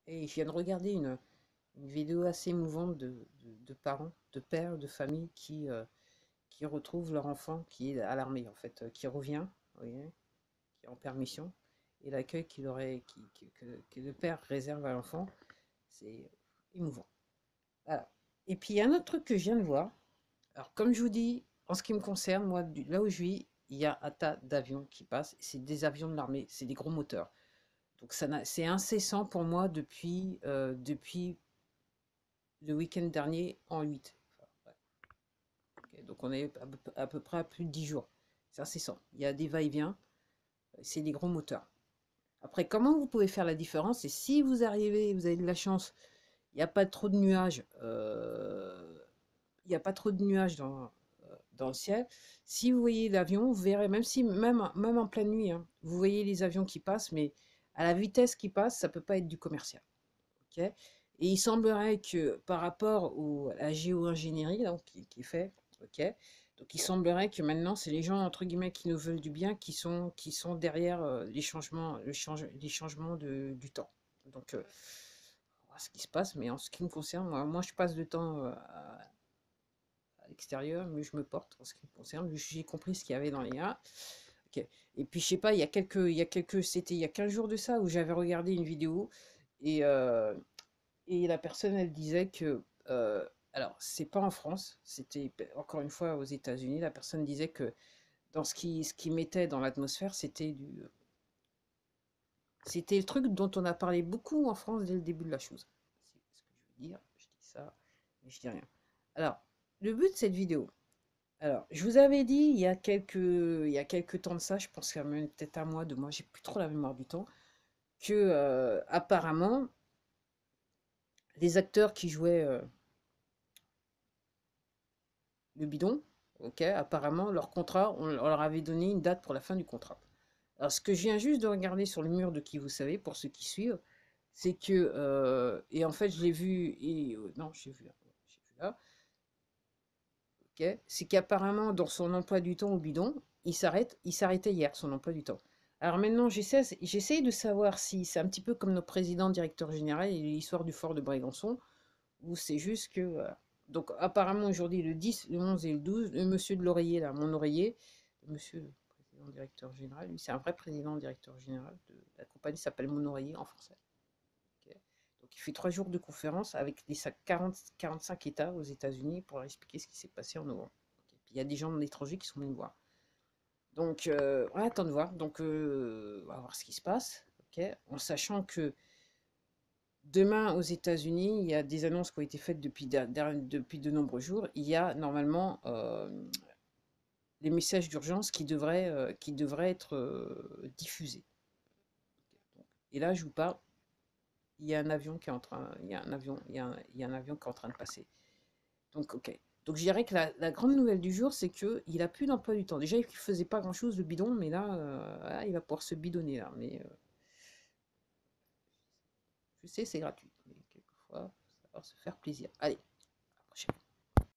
Et je viens de regarder une vidéo assez émouvante de parents, de pères, de familles qui retrouvent leur enfant qui est à l'armée, en fait, qui revient, vous voyez, qui est en permission, et l'accueil que le père réserve à l'enfant, c'est émouvant. Voilà. Et puis, il y a un autre truc que je viens de voir. Alors, comme je vous dis, en ce qui me concerne, moi, là où je vis, il y a un tas d'avions qui passent. C'est des avions de l'armée, c'est des gros moteurs. Donc, c'est incessant pour moi depuis le week-end dernier en 8. Enfin, ouais. Ok, donc, on est à peu près à plus de 10 jours. C'est incessant. Il y a des va-et-vient, c'est des gros moteurs. Après, comment vous pouvez faire la différence? Et si vous arrivez, vous avez de la chance, il n'y a pas trop de nuages, il n'y a pas trop de nuages dans le ciel. Si vous voyez l'avion, vous verrez, même en pleine nuit, hein, vous voyez les avions qui passent, mais à la vitesse qui passe, ça ne peut pas être du commercial. Ok. Et il semblerait que par rapport à la géo-ingénierie donc, qui est fait, ok, donc il semblerait que maintenant, c'est les gens, entre guillemets, qui nous veulent du bien, qui sont derrière les changements du temps. Donc, on voit ce qui se passe, mais en ce qui me concerne, moi je passe le temps à l'extérieur, mais je me porte en ce qui me concerne. J'ai compris ce qu'il y avait dans les A. Ok. Et puis, je sais pas, c'était il y a 15 jours de ça où j'avais regardé une vidéo et, euh, et la personne, elle disait que, alors, c'est pas en France, c'était encore une fois aux États-Unis. La personne disait que dans ce qui mettait dans l'atmosphère, c'était le truc dont on a parlé beaucoup en France dès le début de la chose. C'est ce que je veux dire. Je dis ça, mais je dis rien. Alors, le but de cette vidéo, alors, je vous avais dit il y a quelques temps de ça, je pense qu'il y a même peut-être un mois, 2 mois, j'ai plus trop la mémoire du temps, que apparemment, les acteurs qui jouaient le bidon, ok, apparemment, leur contrat, on leur avait donné une date pour la fin du contrat. Alors, ce que je viens juste de regarder sur le mur de Qui vous savez, pour ceux qui suivent, c'est que, et en fait, je l'ai vu, et non, j'ai vu là, ok, c'est qu'apparemment, dans son emploi du temps au bidon, il s'arrêtait hier, son emploi du temps. Alors maintenant, j'essaie de savoir si c'est un petit peu comme nos présidents, directeurs généraux et l'histoire du fort de Brégançon, ou c'est juste que, voilà. Donc apparemment aujourd'hui, le 10, le 11 et le 12, le monsieur de l'oreiller, là, mon oreiller, le monsieur le président directeur général, lui c'est un vrai président directeur général de la compagnie, s'appelle Mon Oreiller en français. Ok. Donc il fait 3 jours de conférence avec les 45 États aux États-Unis pour leur expliquer ce qui s'est passé en novembre. Ok. Puis il y a des gens de l'étranger qui sont venus me voir. Donc on attend de voir. Donc on va voir ce qui se passe. Ok. En sachant que demain aux États-Unis, il y a des annonces qui ont été faites depuis de nombreux jours. Il y a normalement les messages d'urgence qui devraient être diffusés. Et là, je vous parle, il y a un avion qui est en train, il y a un avion, il y a un avion qui est en train de passer. Donc, ok. Donc, je dirais que la grande nouvelle du jour, c'est qu'il a plus d'emploi du temps. Déjà, il faisait pas grand-chose le bidon, mais là, il va pouvoir se bidonner là. Mais je sais, c'est gratuit, mais quelquefois, ça va se faire plaisir. Allez, à la prochaine.